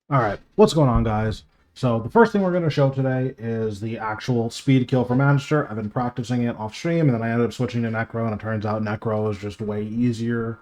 All right, what's going on, guys? So the first thing we're going to show today is the actual speed kill for Magister. I've been practicing it off stream, and then I ended up switching to Necro, and it turns out Necro is just way easier,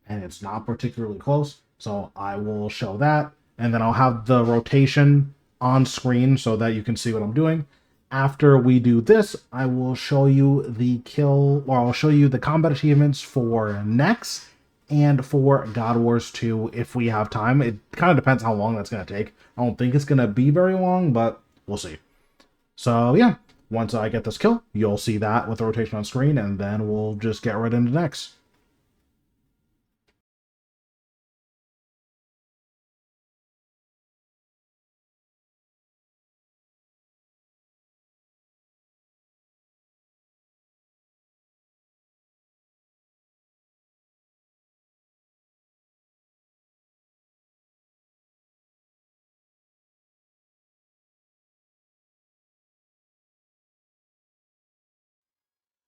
and it's not particularly close. So I will show that, and then I'll have the rotation on screen so that you can see what I'm doing. After we do this, I will show you the kill, or I'll show you the combat achievements for Nex and for God Wars 2 if we have time. It kind of depends how long that's going to take. I don't think it's going to be very long, but we'll see. So yeah, once I get this kill, you'll see that with the rotation on screen, and then we'll just get right into Nex.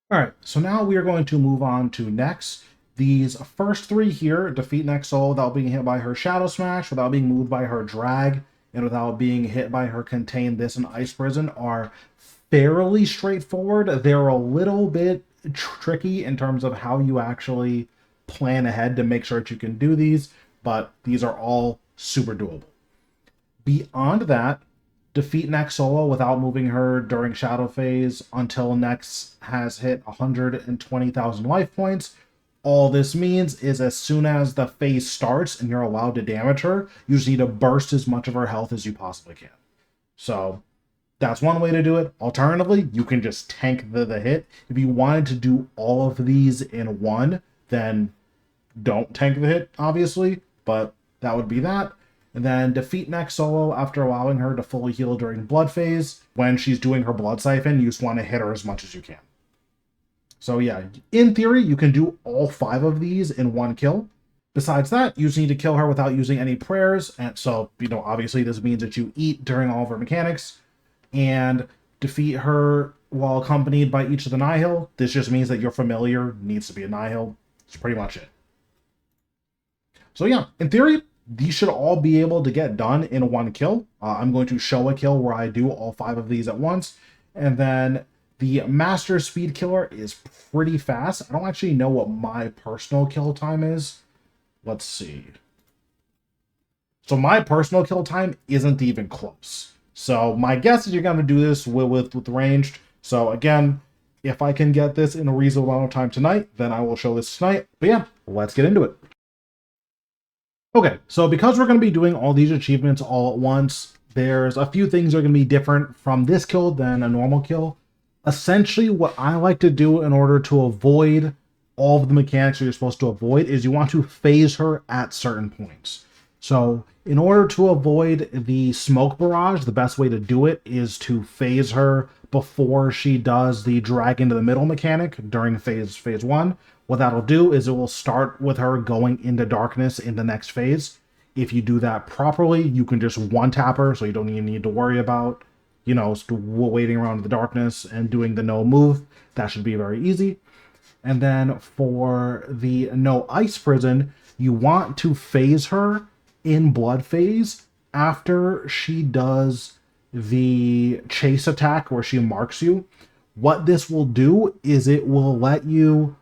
All right, so now we are going to move on to Nex. These first three here, defeat Nex Soul without being hit by her Shadow Smash, without being moved by her Drag, and without being hit by her Contain This and Ice Prison, are fairly straightforward. They're a little bit tricky in terms of how you actually plan ahead to make sure that you can do these, but these are all super doable. Beyond that, defeat Nex solo without moving her during Shadow Phase until Nex has hit 120,000 life points. All this means is as soon as the phase starts and you're allowed to damage her, you just need to burst as much of her health as you possibly can. So that's one way to do it. Alternatively, you can just tank the hit. If you wanted to do all of these in one, then don't tank the hit, obviously, but that would be that. And then defeat Nex solo after allowing her to fully heal during blood phase. When she's doing her blood siphon, you just want to hit her as much as you can. So yeah, in theory, you can do all 5 of these in one kill. Besides that, you just need to kill her without using any prayers. And so, obviously this means that you eat during all of her mechanics and defeat her while accompanied by each of the Nihil. This just means that your familiar needs to be a Nihil. That's pretty much it. So yeah, in theory, these should all be able to get done in one kill. I'm going to show a kill where I do all 5 of these at once. And then the Master Speed Killer is pretty fast. I don't actually know what my personal kill time is. Let's see. So my personal kill time isn't even close. So my guess is you're going to do this with ranged. So again, if I can get this in a reasonable amount of time tonight, then I will show this tonight. But yeah, let's get into it. Okay, so because we're going to be doing all these achievements all at once, there's a few things that are going to be different from this kill than a normal kill. Essentially, what I like to do in order to avoid all of the mechanics that you're supposed to avoid is you want to phase her at certain points. So in order to avoid the smoke barrage, the best way to do it is to phase her before she does the drag into the middle mechanic during phase 1. What that'll do is it will start with her going into darkness in the next phase. If you do that properly, you can just one tap her, so you don't even need to worry about, waiting around in the darkness and doing the no move. That should be very easy. And then for the no ice prison, you want to phase her in blood phase after she does the chase attack where she marks you. What this will do is it will let you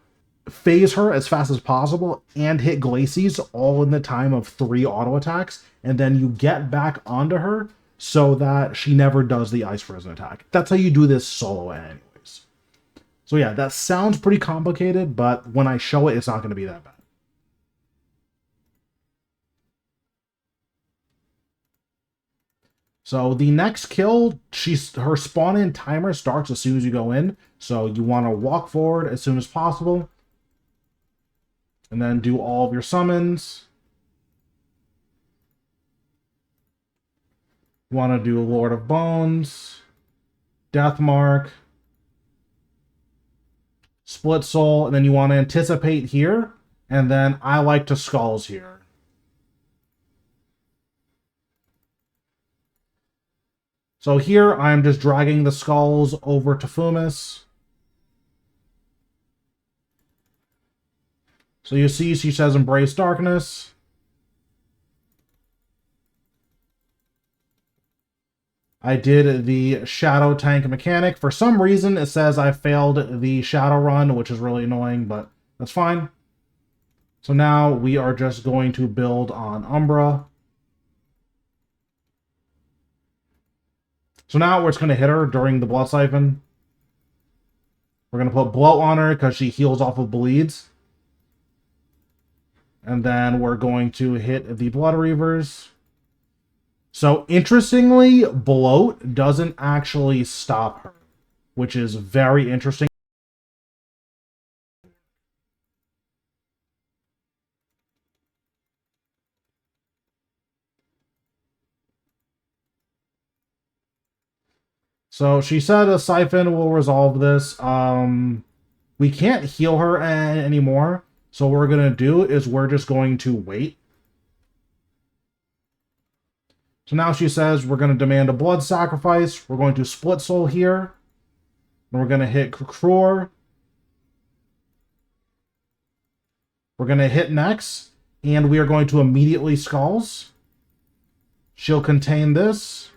phase her as fast as possible and hit Glacies all in the time of 3 auto attacks, and then you get back onto her so that she never does the ice prison attack. That's how you do this solo anyways. So yeah, that sounds pretty complicated, but when I show it, it's not going to be that bad. So the next kill, her spawn in timer starts as soon as you go in. So you want to walk forward as soon as possible. And then do all of your summons. You want to do Lord of Bones, Death Mark, Split Soul, and then you want to anticipate here. And then I like to Skulls here. So here I'm just dragging the skulls over to Fumis. So you see she says Embrace Darkness. I did the Shadow Tank mechanic. For some reason, it says I failed the Shadow Run, which is really annoying, but that's fine. So now we are just going to build on Umbra. So now we're just going to hit her during the Blood Siphon. We're going to put Bloat on her because she heals off of bleeds. And then we're going to hit the Blood Reavers. So interestingly, Bloat doesn't actually stop her, which is very interesting. So she said a Siphon will resolve this. We can't heal her anymore. So what we're going to do is we're just going to wait. So now she says we're going to demand a blood sacrifice. We're going to split soul here. And we're going to hit Kror. We're going to hit next. And we are going to immediately Skulls. She'll contain this.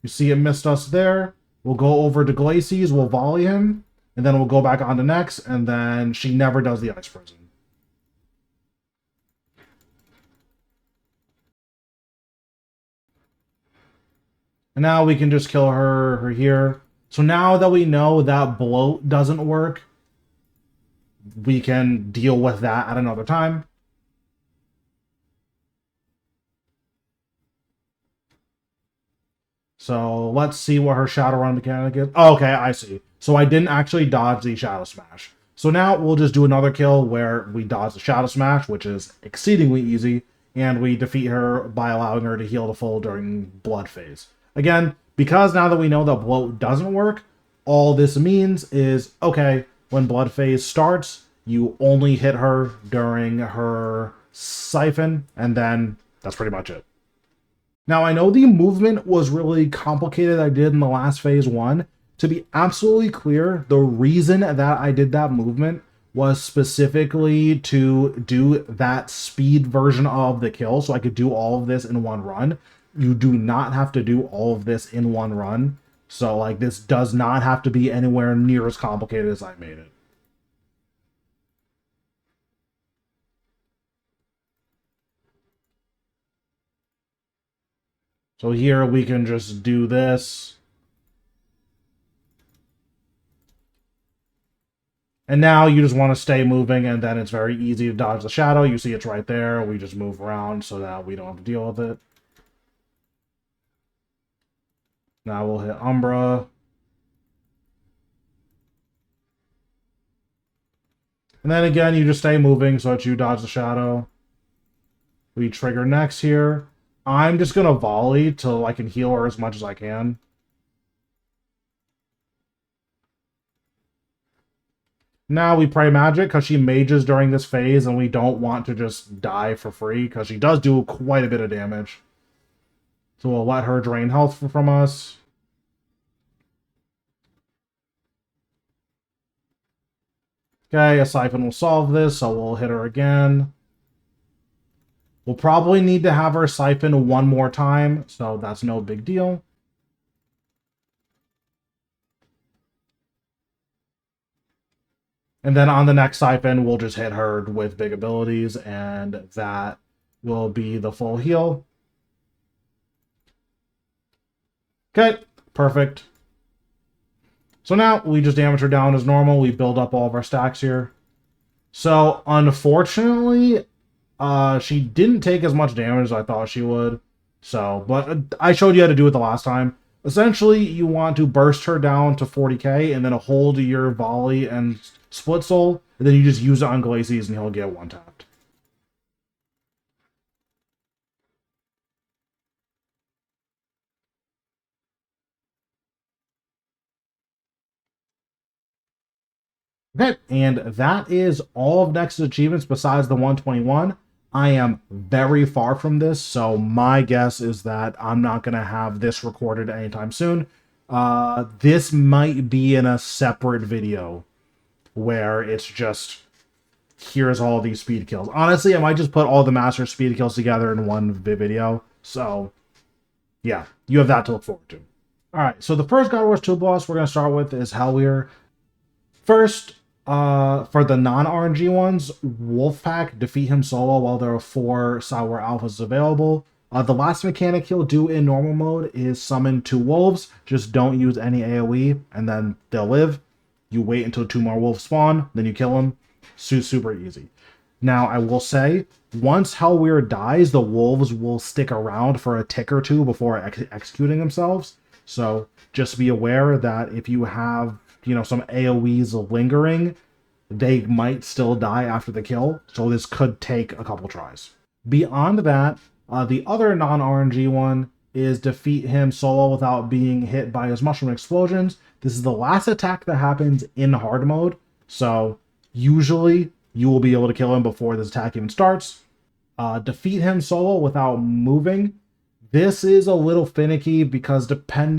You see it missed us there. We'll go over to Glacies. We'll volley him. And then we'll go back on to next. And then she never does the Ice Prison. And now we can just kill her here. So now that we know that Bloat doesn't work, we can deal with that at another time. So let's see what her Shadow Run mechanic is. Oh, okay, I see. So I didn't actually dodge the Shadow Smash. So now we'll just do another kill where we dodge the Shadow Smash, which is exceedingly easy, and we defeat her by allowing her to heal to full during Blood phase. Again, because now that we know that Bloat doesn't work, all this means is, okay, when Blood phase starts, you only hit her during her Siphon, and then that's pretty much it. Now, I know the movement was really complicated I did in the last phase 1. To be absolutely clear, the reason that I did that movement was specifically to do that speed version of the kill, so I could do all of this in one run. You do not have to do all of this in one run. So, like, this does not have to be anywhere near as complicated as I made it. So here we can just do this. And now you just want to stay moving, and then it's very easy to dodge the shadow. You see it's right there. We just move around so that we don't have to deal with it. Now we'll hit Umbra. And then again, you just stay moving so that you dodge the shadow. We trigger next here. I'm just going to volley till I can heal her as much as I can. Now we pray magic because she mages during this phase and we don't want to just die for free because she does do quite a bit of damage. So we'll let her drain health from us. Okay, a Siphon will solve this, so we'll hit her again. We'll probably need to have her Siphon one more time, so that's no big deal. And then on the next Siphon, we'll just hit her with big abilities, and that will be the full heal. Okay, perfect. So now we just damage her down as normal. We build up all of our stacks here. So unfortunately, she didn't take as much damage as I thought she would. So, but I showed you how to do it the last time. Essentially, you want to burst her down to 40k and then hold your volley and split soul, and then you just use it on Glacies and he'll get one tapped. Okay, and that is all of Nexus achievements besides the 121. I am very far from this, so my guess is that I'm not going to have this recorded anytime soon. This might be in a separate video where it's just, here's all these speed kills. Honestly, I might just put all the master speed kills together in one video. So, Yeah, you have that to look forward to. All right, so the first God Wars 2 boss we're going to start with is Hellweir. First, for the non-RNG ones, Wolfpack, defeat him solo while there are 4 Sour Alphas available. The last mechanic he'll do in normal mode is summon 2 wolves. Just don't use any AoE, and then they'll live. You wait until 2 more wolves spawn, then you kill them. Super easy. Now, I will say, once Hellweir dies, the wolves will stick around for a tick or two before executing themselves. So just be aware that if you have, some AoEs lingering, they might still die after the kill. So this could take a couple tries. Beyond that, the other non-RNG one is defeat him solo without being hit by his mushroom explosions. This is the last attack that happens in hard mode. So usually you will be able to kill him before this attack even starts. Defeat him solo without moving. This is a little finicky because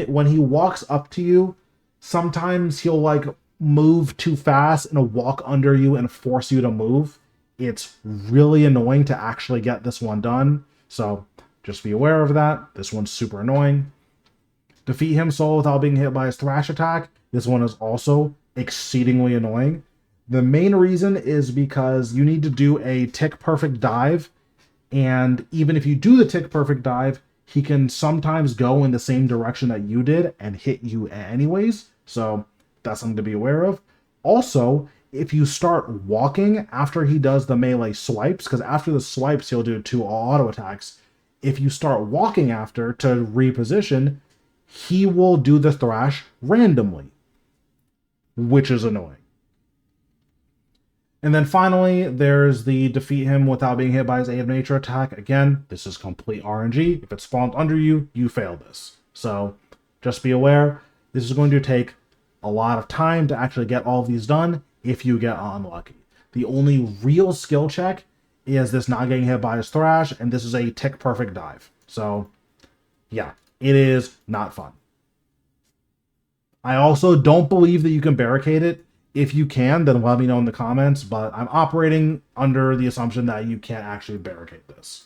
when he walks up to you, sometimes he'll like move too fast and walk under you and force you to move. It's really annoying to actually get this one done. So just be aware of that. This one's super annoying. Defeat him solo without being hit by his thrash attack. This one is also exceedingly annoying. The main reason is because you need to do a tick perfect dive. And even if you do the tick perfect dive, he can sometimes go in the same direction that you did and hit you anyways. So that's something to be aware of. Also, if you start walking after he does the melee swipes, because after the swipes, he'll do 2 auto attacks. If you start walking after to reposition, he will do the thrash randomly, which is annoying. And then finally, there's the defeat him without being hit by his Aid of Nature attack. Again, this is complete RNG. If it spawned under you, you fail this. So just be aware, this is going to take a lot of time to actually get all of these done if you get unlucky. The only real skill check is this not getting hit by his thrash, and this is a tick perfect dive. So yeah, it is not fun. I also don't believe that you can barricade it. If you can, then let me know in the comments, but I'm operating under the assumption that you can't actually barricade this.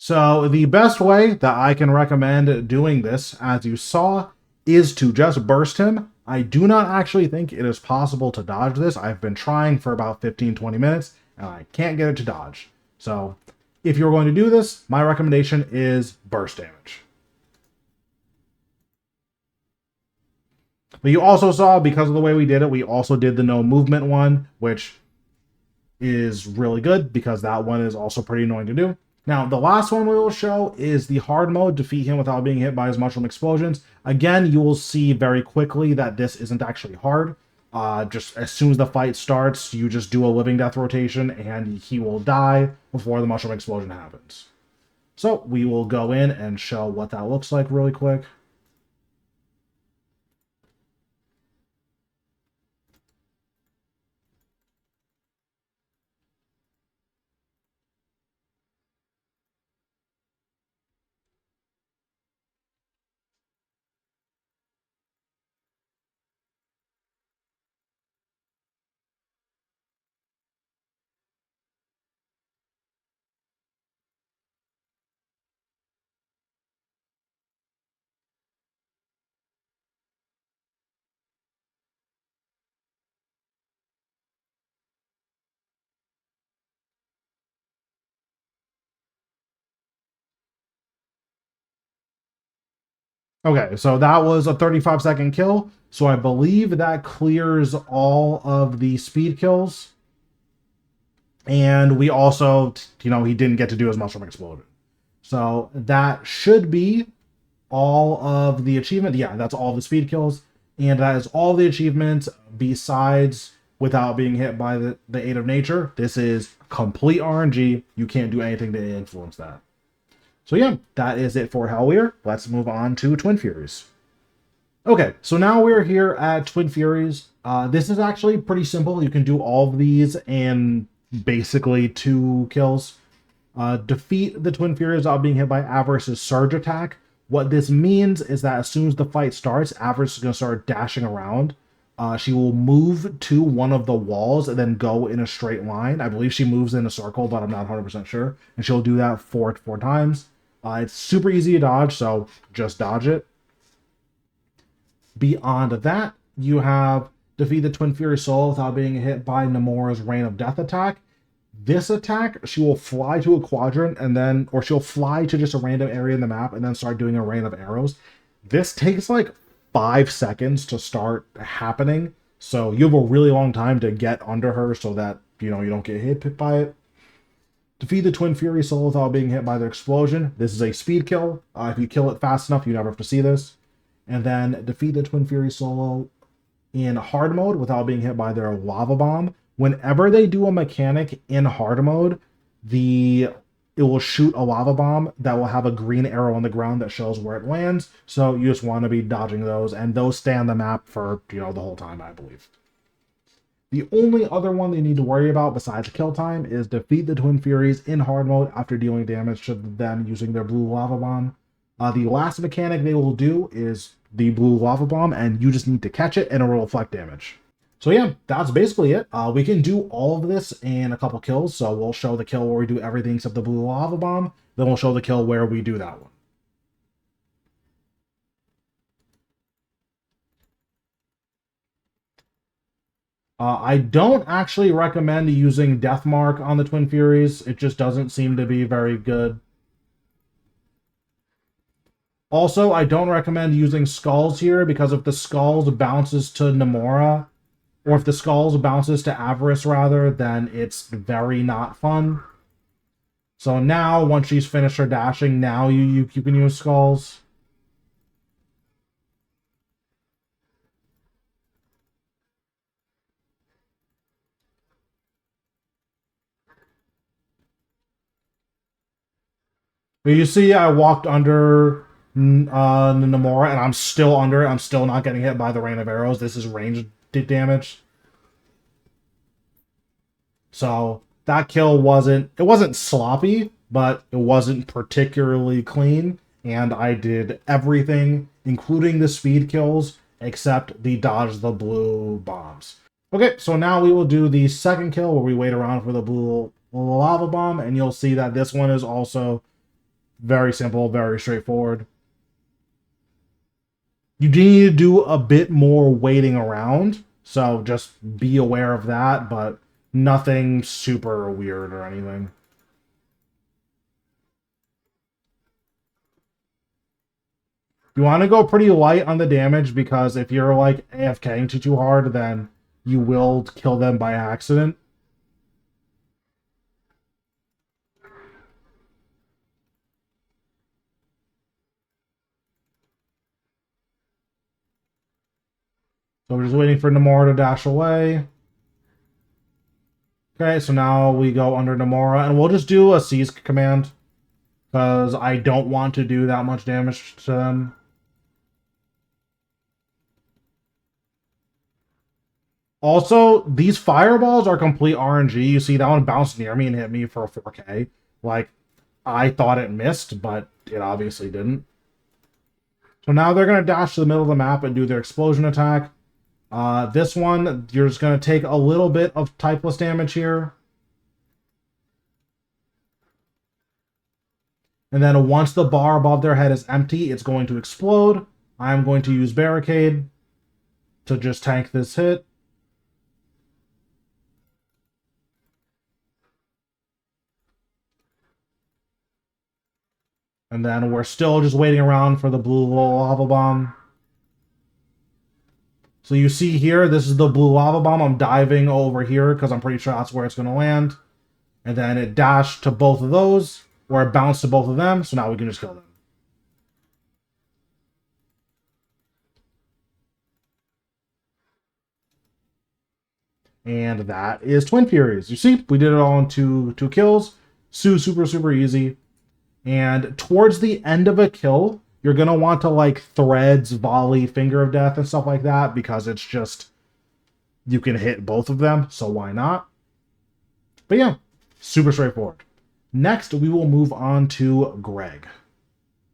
So the best way that I can recommend doing this, as you saw, is to just burst him. I do not actually think it is possible to dodge this. I've been trying for about 15-20 minutes, and I can't get it to dodge. So if you're going to do this, my recommendation is burst damage. But you also saw, because of the way we did it, we also did the no movement one, which is really good because that one is also pretty annoying to do. Now, the last one we will show is the hard mode, defeat him without being hit by his mushroom explosions. Again, you will see very quickly that this isn't actually hard. Just as soon as the fight starts, you just do a living death rotation and he will die before the mushroom explosion happens. So we will go in and show what that looks like really quick. Okay, so that was a 35-second kill. So I believe that clears all of the speed kills. And we also, he didn't get to do his mushroom explosion. So that should be all of the achievement. Yeah, that's all the speed kills. And that is all the achievements besides without being hit by the Aid of Nature. This is complete RNG. You can't do anything to influence that. So yeah, that is it for Hellweir. Let's move on to Twin Furies. Okay, so now we're here at Twin Furies. This is actually pretty simple. You can do all of these in basically 2 kills. Defeat the Twin Furies without being hit by Avarice's Surge attack. What this means is that as soon as the fight starts, Avarice is going to start dashing around. She will move to one of the walls and then go in a straight line. I believe she moves in a circle, but I'm not 100% sure. And she'll do that four times. It's super easy to dodge, so just dodge it. Beyond that, you have defeat the Twin Fury solo without being hit by Nomura's Rain of Death attack. This attack, she will fly to a quadrant and then, or she'll fly to just a random area in the map and then start doing a rain of arrows. This takes like 5 seconds to start happening, so you have a really long time to get under her so that, you don't get hit by it. Defeat the Twin Fury solo without being hit by the explosion. This is a speed kill. If you kill it fast enough, you never have to see this. And then defeat the Twin Fury solo in hard mode without being hit by their lava bomb. Whenever they do a mechanic in hard mode, it will shoot a lava bomb that will have a green arrow on the ground that shows where it lands. So you just want to be dodging those, and those stay on the map for, the whole time, I believe. The only other one they need to worry about besides kill time is defeat the Twin Furies in hard mode after dealing damage to them using their blue lava bomb. The last mechanic they will do is the blue lava bomb, and you just need to catch it and it will reflect damage. So yeah, that's basically it. We can do all of this in a couple kills. So we'll show the kill where we do everything except the blue lava bomb. Then we'll show the kill where we do that one. I don't actually recommend using Deathmark on the Twin Furies. It just doesn't seem to be very good. Also, I don't recommend using Skulls here because if the Skulls bounces to Nomura, or if the Skulls bounces to Avarice rather, then it's very not fun. So now, once she's finished her dashing, now you can use Skulls. But you see, I walked under Nomura, and I'm still under it. I'm still not getting hit by the rain of arrows. This is range damage. So that kill wasn't sloppy, but it wasn't particularly clean. And I did everything, including the speed kills, except the dodge the blue bombs. Okay, so now we will do the second kill where we wait around for the blue lava bomb, and you'll see that this one is also very simple, very straightforward. You need to do a bit more waiting around, so just be aware of that, but nothing super weird or anything. You want to go pretty light on the damage because if you're like AFKing too hard, then you will kill them by accident. So we're just waiting for Nomura to dash away. Okay, so now we go under Nomura, and we'll just do a seize command because I don't want to do that much damage to them. Also, these fireballs are complete RNG. You see, that one bounced near me and hit me for a 4K. Like, I thought it missed, but it obviously didn't. So now they're going to dash to the middle of the map and do their explosion attack. This one, you're just going to take a little bit of typeless damage here. And then once the bar above their head is empty, it's going to explode. I'm going to use Barricade to just tank this hit. And then we're still just waiting around for the blue lava bomb. So you see here, this is the blue lava bomb. I'm diving over here because I'm pretty sure that's where it's going to land. And then it dashed to both of those, or it bounced to both of them. So now we can just kill them. And that is Twin Furies. You see, we did it all in two kills. Super easy. And towards the end of a kill, you're going to want to like threads, volley, finger of death, and stuff like that because it's just, you can hit both of them, so why not? But yeah, super straightforward. Next, we will move on to Greg.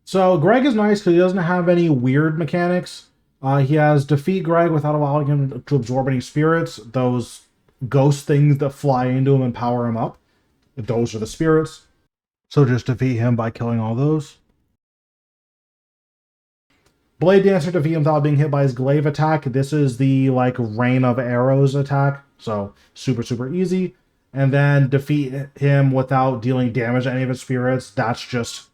So Greg is nice because he doesn't have any weird mechanics. He has defeat Greg without allowing him to absorb any spirits. Those ghost things that fly into him and power him up. Those are the spirits. So just defeat him by killing all those. Blade Dancer defeat him without being hit by his glaive attack. This is the like rain of arrows attack. So super, super easy. And then defeat him without dealing damage to any of his spirits. That's just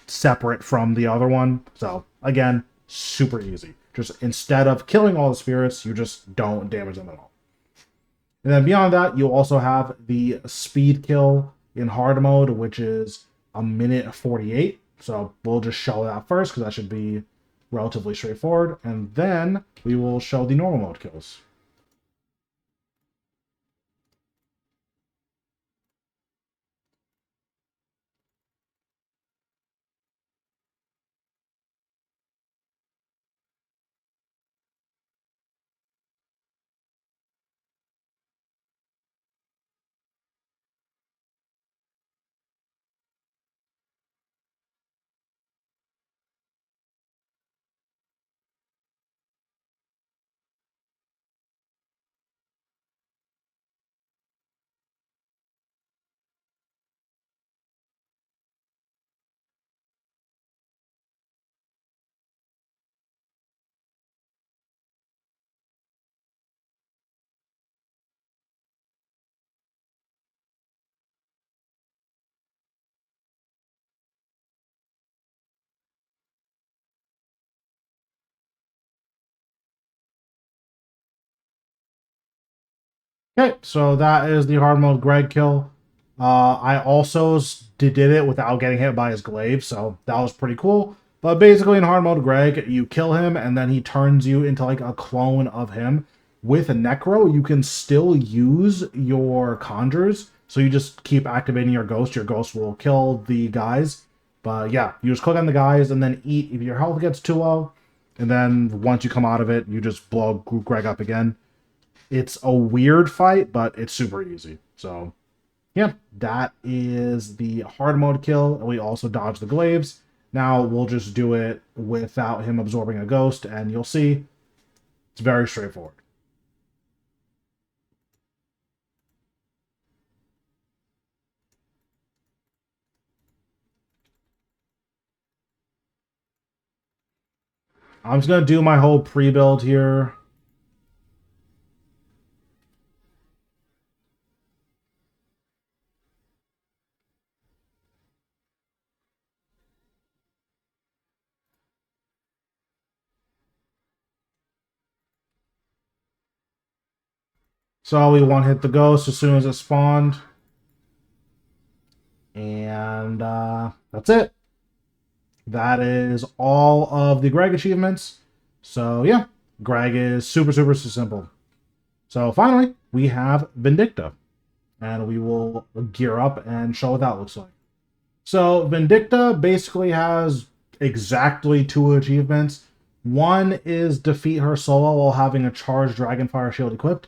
separate from the other one. So again, super easy. Just instead of killing all the spirits, you just don't damage them at all. And then beyond that, you also have the speed kill in hard mode, which is a minute 48. So we'll just show that first because that should be relatively straightforward. And then we will show the normal mode kills. Okay, so that is the hard mode Greg kill. I also did it without getting hit by his glaive, so that was pretty cool. But basically, in hard mode Greg, you kill him, and then he turns you into like a clone of him. With a Necro, you can still use your conjures, so you just keep activating your ghost. Your ghost will kill the guys. But yeah, you just click on the guys and then eat if your health gets too low. And then once you come out of it, you just blow Greg up again. It's a weird fight, but it's super easy. So, yeah, that is the hard mode kill. And we also dodge the glaives. Now we'll just do it without him absorbing a ghost, and you'll see it's very straightforward. I'm just going to do my whole pre-build here. So we one hit the ghost as soon as it spawned. And that's it. That is all of the Greg achievements. So yeah, Greg is super, super simple. So finally, we have Vindicta. And we will gear up and show what that looks like. So Vindicta basically has exactly two achievements. One is defeat her solo while having a charged Dragonfire shield equipped.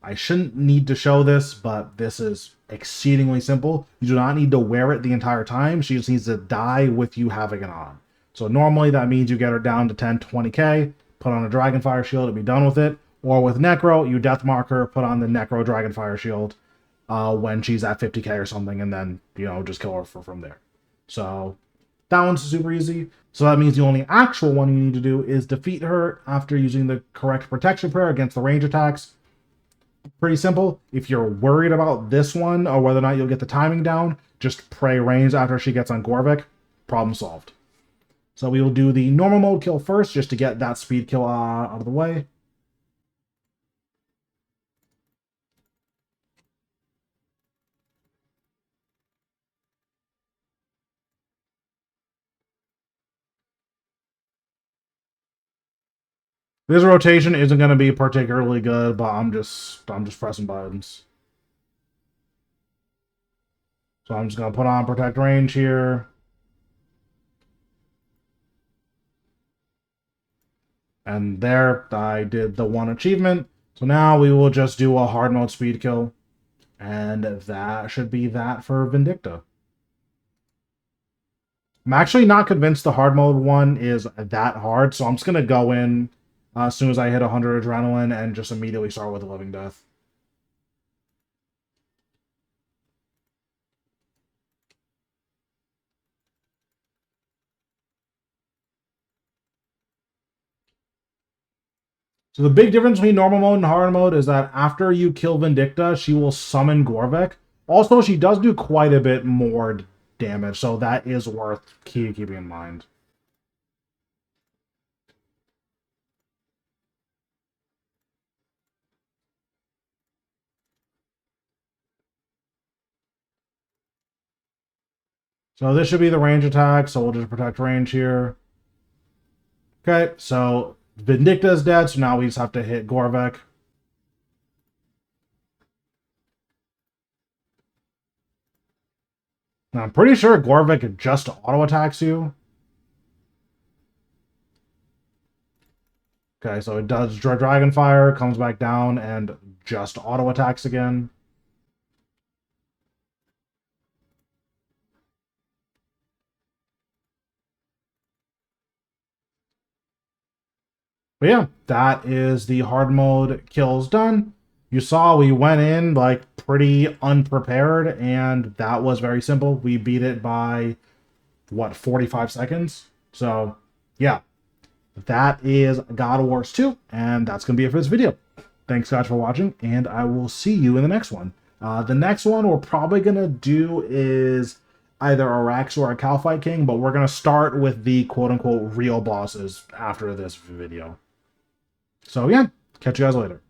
I shouldn't need to show this, but this is exceedingly simple. You do not need to wear it the entire time. She just needs to die with you having it on. So normally that means you get her down to 10, 20k, put on a Dragonfire shield and be done with it. Or with Necro, you death mark her, put on the Necro Dragonfire shield when she's at 50k or something, and then, just kill her from there. So that one's super easy. So that means the only actual one you need to do is defeat her after using the correct protection prayer against the range attacks. Pretty simple. If you're worried about this one or whether or not you'll get the timing down, just pray range after she gets on Gorvik. Problem solved. So we will do the normal mode kill first just to get that speed kill out of the way. This rotation isn't going to be particularly good, but I'm just pressing buttons. So I'm just going to put on protect range here. And there, I did the one achievement. So now we will just do a hard mode speed kill. And that should be that for Vindicta. I'm actually not convinced the hard mode one is that hard, so I'm just going to go in as soon as I hit 100 adrenaline and just immediately start with a Living Death. So the big difference between normal mode and hard mode is that after you kill Vindicta, she will summon Gorvek. Also, she does do quite a bit more damage, so that is worth keeping in mind. So this should be the range attack, so we'll just protect range here. Okay, so Vindicta is dead, so now we just have to hit Gorvek. Now, I'm pretty sure Gorvek just auto-attacks you. Okay, so it does Dragon Fire, comes back down, and just auto-attacks again. But yeah, that is the hard mode kills done. You saw we went in like pretty unprepared, and that was very simple. We beat it by, what, 45 seconds? So, yeah, that is God of Wars 2, and that's going to be it for this video. Thanks, guys, for watching, and I will see you in the next one. The next one we're probably going to do is either a Rax or a Calphite King, but we're going to start with the quote-unquote real bosses after this video. So yeah, catch you guys later.